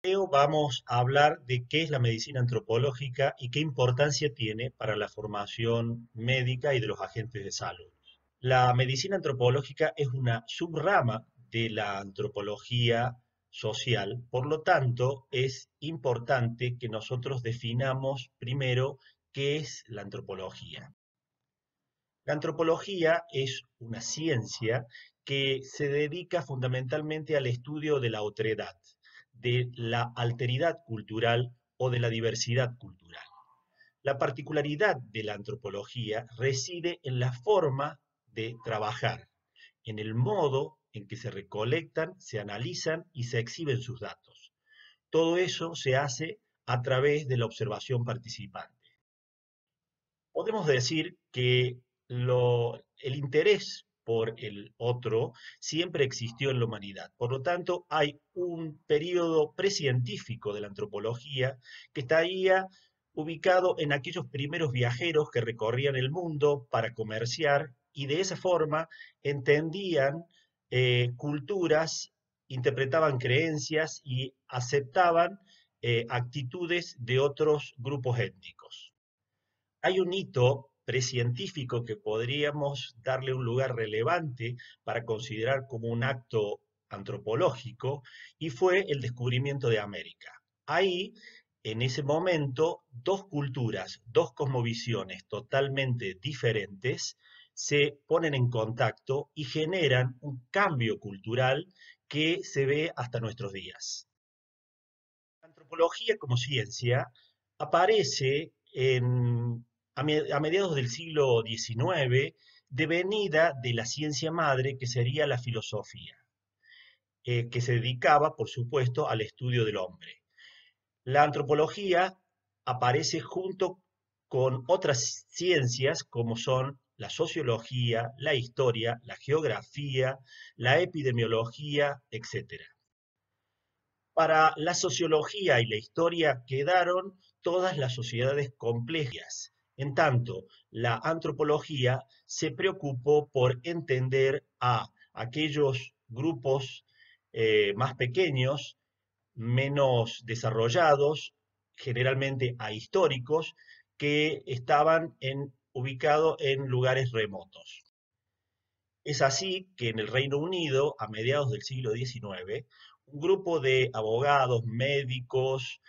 Vamos a hablar de qué es la medicina antropológica y qué importancia tiene para la formación médica y de los agentes de salud. La medicina antropológica es una subrama de la antropología social, por lo tanto es importante que nosotros definamos primero qué es la antropología. La antropología es una ciencia que se dedica fundamentalmente al estudio de la otredad, de la alteridad cultural o de la diversidad cultural. La particularidad de la antropología reside en la forma de trabajar, en el modo en que se recolectan, se analizan y se exhiben sus datos. Todo eso se hace a través de la observación participante. Podemos decir que el interés por el otro siempre existió en la humanidad. Por lo tanto, hay un periodo precientífico de la antropología que estaría ubicado en aquellos primeros viajeros que recorrían el mundo para comerciar y de esa forma entendían culturas, interpretaban creencias y aceptaban actitudes de otros grupos étnicos. Hay un hito precientífico que podríamos darle un lugar relevante para considerar como un acto antropológico y fue el descubrimiento de América. Ahí, en ese momento, dos culturas, dos cosmovisiones totalmente diferentes se ponen en contacto y generan un cambio cultural que se ve hasta nuestros días. La antropología como ciencia aparece a mediados del siglo XIX, devenida de la ciencia madre que sería la filosofía, que se dedicaba, por supuesto, al estudio del hombre. La antropología aparece junto con otras ciencias como son la sociología, la historia, la geografía, la epidemiología, etc. Para la sociología y la historia quedaron todas las sociedades complejas. En tanto, la antropología se preocupó por entender a aquellos grupos más pequeños, menos desarrollados, generalmente ahistóricos, que estaban ubicados en lugares remotos. Es así que en el Reino Unido, a mediados del siglo XIX, un grupo de abogados, médicos,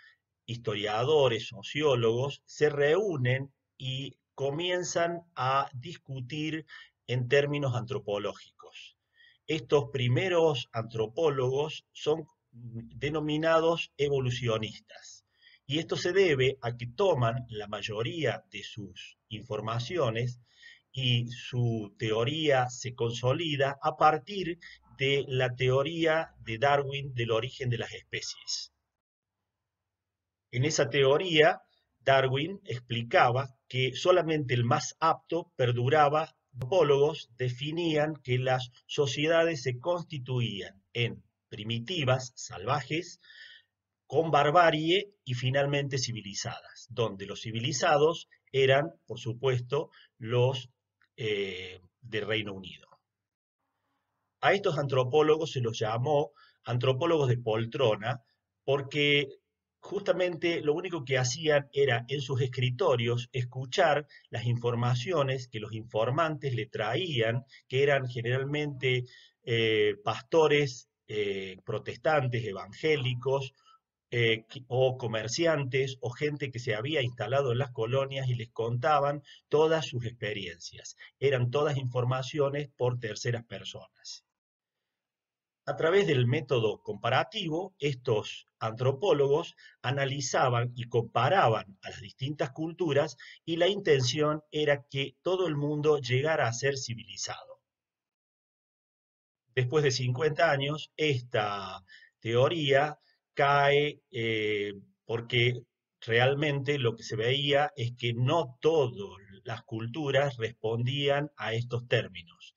historiadores, sociólogos, se reúnen y comienzan a discutir en términos antropológicos. Estos primeros antropólogos son denominados evolucionistas. Y esto se debe a que toman la mayoría de sus informaciones y su teoría se consolida a partir de la teoría de Darwin del origen de las especies. En esa teoría, Darwin explicaba que solamente el más apto perduraba. Los antropólogos definían que las sociedades se constituían en primitivas, salvajes, con barbarie y finalmente civilizadas, donde los civilizados eran, por supuesto, los del Reino Unido. A estos antropólogos se los llamó antropólogos de poltrona porque justamente lo único que hacían era en sus escritorios escuchar las informaciones que los informantes le traían, que eran generalmente pastores protestantes, evangélicos, o comerciantes o gente que se había instalado en las colonias y les contaban todas sus experiencias. Eran todas informaciones por terceras personas. A través del método comparativo, estos antropólogos analizaban y comparaban a las distintas culturas y la intención era que todo el mundo llegara a ser civilizado. Después de 50 años, esta teoría cae porque realmente lo que se veía es que no todas las culturas respondían a estos términos.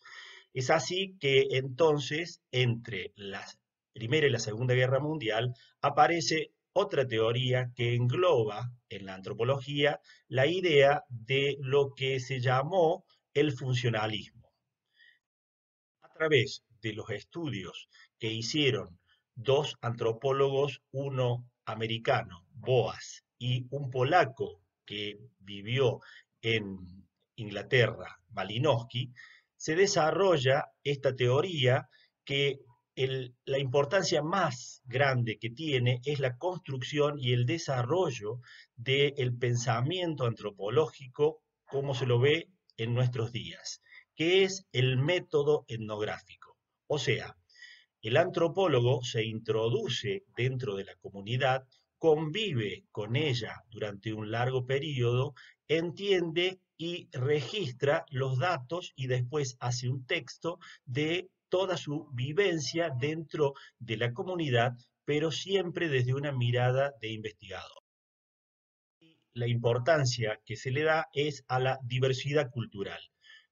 Es así que entonces, entre la Primera y la Segunda Guerra Mundial, aparece otra teoría que engloba en la antropología la idea de lo que se llamó el funcionalismo. A través de los estudios que hicieron dos antropólogos, uno americano, Boas, y un polaco que vivió en Inglaterra, Malinowski, se desarrolla esta teoría que la importancia más grande que tiene es la construcción y el desarrollo del pensamiento antropológico como se lo ve en nuestros días, que es el método etnográfico. O sea, el antropólogo se introduce dentro de la comunidad, convive con ella durante un largo periodo, entiende y registra los datos y después hace un texto de toda su vivencia dentro de la comunidad, pero siempre desde una mirada de investigador. La importancia que se le da es a la diversidad cultural.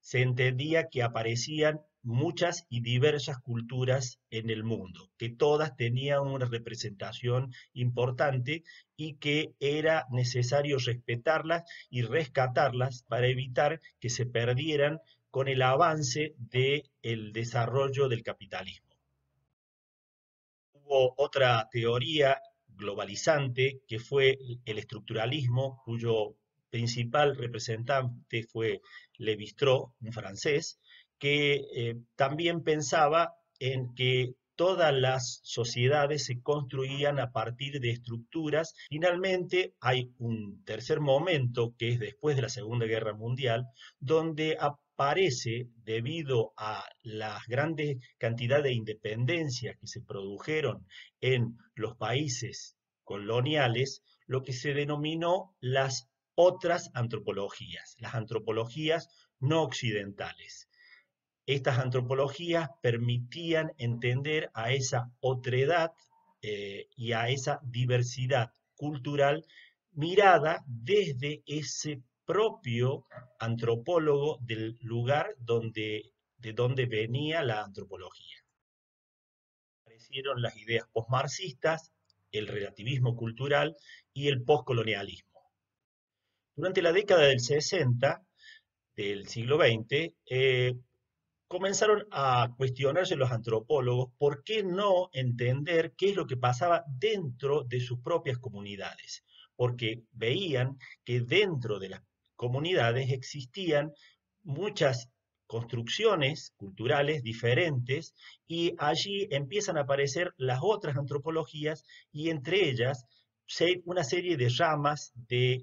Se entendía que aparecían muchas y diversas culturas en el mundo, que todas tenían una representación importante y que era necesario respetarlas y rescatarlas para evitar que se perdieran con el avance del desarrollo del capitalismo. Hubo otra teoría globalizante que fue el estructuralismo, cuyo principal representante fue Lévi-Strauss, un francés, que también pensaba en que todas las sociedades se construían a partir de estructuras. Finalmente, hay un tercer momento, que es después de la Segunda Guerra Mundial, donde aparece, debido a las grandes cantidades de independencias que se produjeron en los países coloniales, lo que se denominó las otras antropologías, las antropologías no occidentales. Estas antropologías permitían entender a esa otredad y a esa diversidad cultural mirada desde ese propio antropólogo del lugar de donde venía la antropología. Aparecieron las ideas posmarxistas, el relativismo cultural y el poscolonialismo. Durante la década del 60 del siglo XX, comenzaron a cuestionarse los antropólogos por qué no entender qué es lo que pasaba dentro de sus propias comunidades, porque veían que dentro de las comunidades existían muchas construcciones culturales diferentes y allí empiezan a aparecer las otras antropologías y entre ellas una serie de ramas de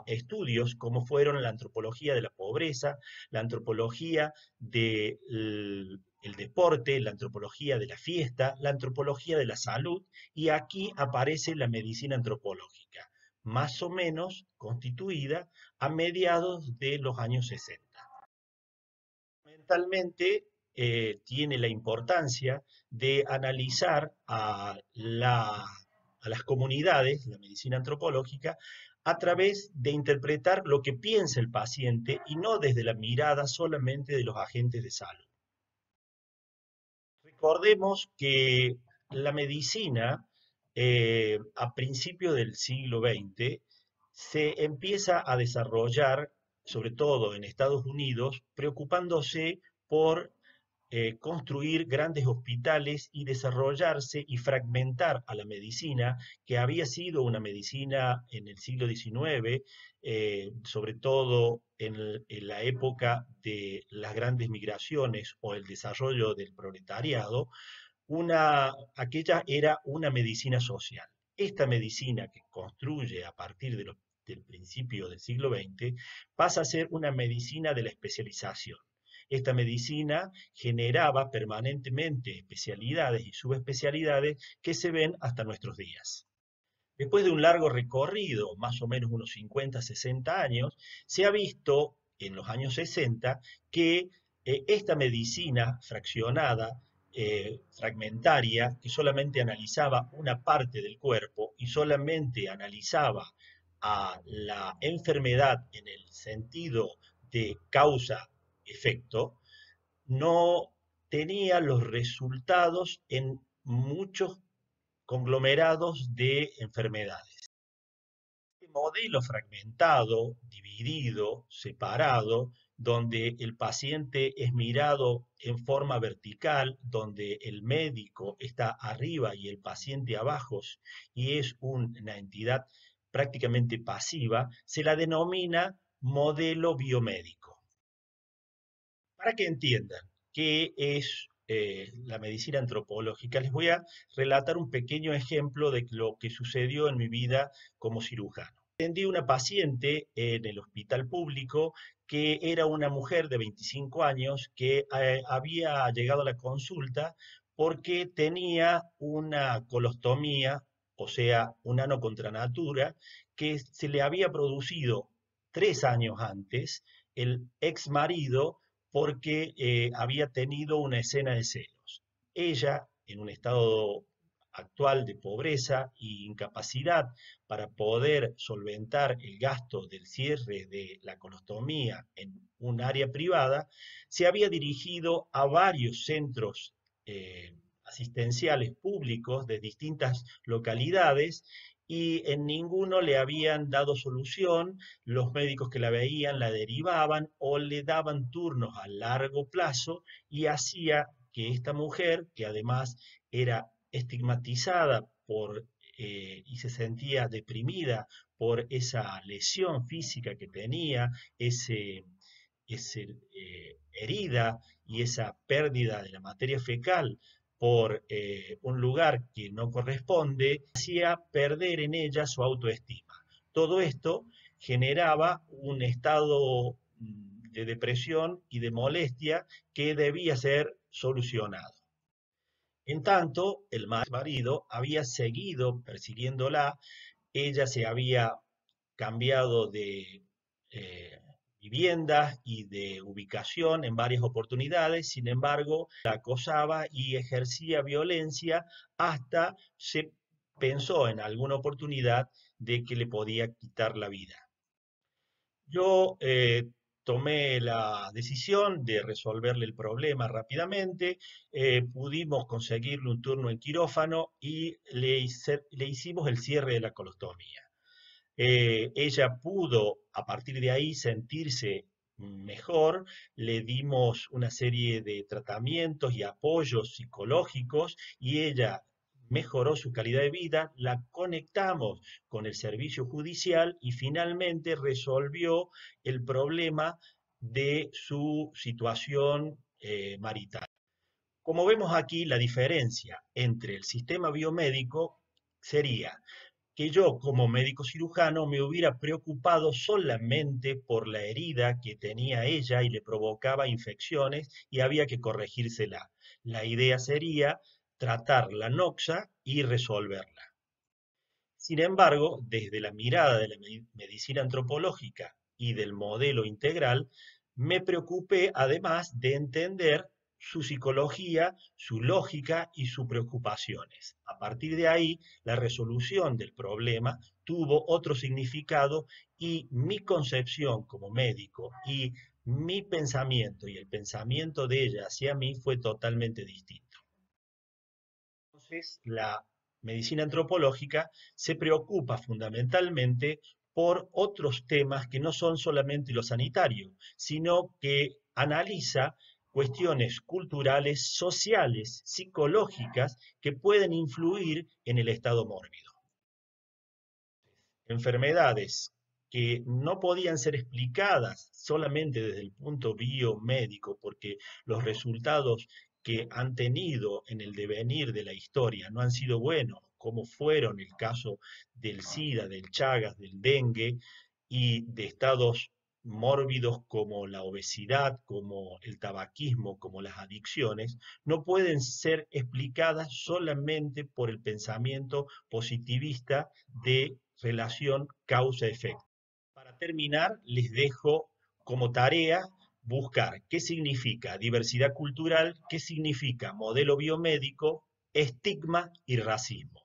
estudios como fueron la antropología de la pobreza, la antropología del deporte, la antropología de la fiesta, la antropología de la salud, y aquí aparece la medicina antropológica, más o menos constituida a mediados de los años 60. Fundamentalmente tiene la importancia de analizar a las comunidades, la medicina antropológica, a través de interpretar lo que piensa el paciente y no desde la mirada solamente de los agentes de salud. Recordemos que la medicina a principios del siglo XX se empieza a desarrollar, sobre todo en Estados Unidos, preocupándose por construir grandes hospitales y desarrollarse y fragmentar a la medicina, que había sido una medicina en el siglo XIX, sobre todo en la época de las grandes migraciones o el desarrollo del proletariado, aquella era una medicina social. Esta medicina que construye a partir del principio del siglo XX pasa a ser una medicina de la especialización. Esta medicina generaba permanentemente especialidades y subespecialidades que se ven hasta nuestros días. Después de un largo recorrido, más o menos unos 50, 60 años, se ha visto en los años 60 que esta medicina fraccionada, fragmentaria, que solamente analizaba una parte del cuerpo y solamente analizaba a la enfermedad en el sentido de causa-efecto, no tenía los resultados en muchos conglomerados de enfermedades. Este modelo fragmentado, dividido, separado, donde el paciente es mirado en forma vertical, donde el médico está arriba y el paciente abajo, y es una entidad prácticamente pasiva, se la denomina modelo biomédico. Para que entiendan qué es la medicina antropológica, les voy a relatar un pequeño ejemplo de lo que sucedió en mi vida como cirujano. Atendí una paciente en el hospital público que era una mujer de 25 años que había llegado a la consulta porque tenía una colostomía, o sea, un ano contra natura, que se le había producido 3 años antes. El ex marido porque había tenido una escena de celos. Ella, en un estado actual de pobreza e incapacidad para poder solventar el gasto del cierre de la colostomía en un área privada, se había dirigido a varios centros asistenciales públicos de distintas localidades y en ninguno le habían dado solución. Los médicos que la veían la derivaban o le daban turnos a largo plazo y hacía que esta mujer, que además era estigmatizada y se sentía deprimida por esa lesión física que tenía, esa herida y esa pérdida de la materia fecal por un lugar que no corresponde, hacía perder en ella su autoestima. Todo esto generaba un estado de depresión y de molestia que debía ser solucionado. En tanto, el marido había seguido persiguiéndola, ella se había cambiado de eh, viviendas y de ubicación en varias oportunidades, sin embargo, la acosaba y ejercía violencia hasta se pensó en alguna oportunidad de que le podía quitar la vida. Yo tomé la decisión de resolverle el problema rápidamente, pudimos conseguirle un turno en quirófano y le hicimos el cierre de la colostomía. Ella pudo a partir de ahí sentirse mejor, le dimos una serie de tratamientos y apoyos psicológicos y ella mejoró su calidad de vida, la conectamos con el servicio judicial y finalmente resolvió el problema de su situación marital. Como vemos aquí, la diferencia entre el sistema biomédico sería que yo como médico cirujano me hubiera preocupado solamente por la herida que tenía ella y le provocaba infecciones y había que corregírsela. La idea sería tratar la noxa y resolverla. Sin embargo, desde la mirada de la medicina antropológica y del modelo integral, me preocupé además de entender su psicología, su lógica y sus preocupaciones. A partir de ahí, la resolución del problema tuvo otro significado y mi concepción como médico y mi pensamiento y el pensamiento de ella hacia mí fue totalmente distinto. Entonces, la medicina antropológica se preocupa fundamentalmente por otros temas que no son solamente lo sanitario, sino que analiza cuestiones culturales, sociales, psicológicas que pueden influir en el estado mórbido. Enfermedades que no podían ser explicadas solamente desde el punto biomédico, porque los resultados que han tenido en el devenir de la historia no han sido buenos, como fueron el caso del SIDA, del Chagas, del dengue y de estados mórbidos como la obesidad, como el tabaquismo, como las adicciones, no pueden ser explicadas solamente por el pensamiento positivista de relación causa-efecto. Para terminar, les dejo como tarea buscar qué significa diversidad cultural, qué significa modelo biomédico, estigma y racismo.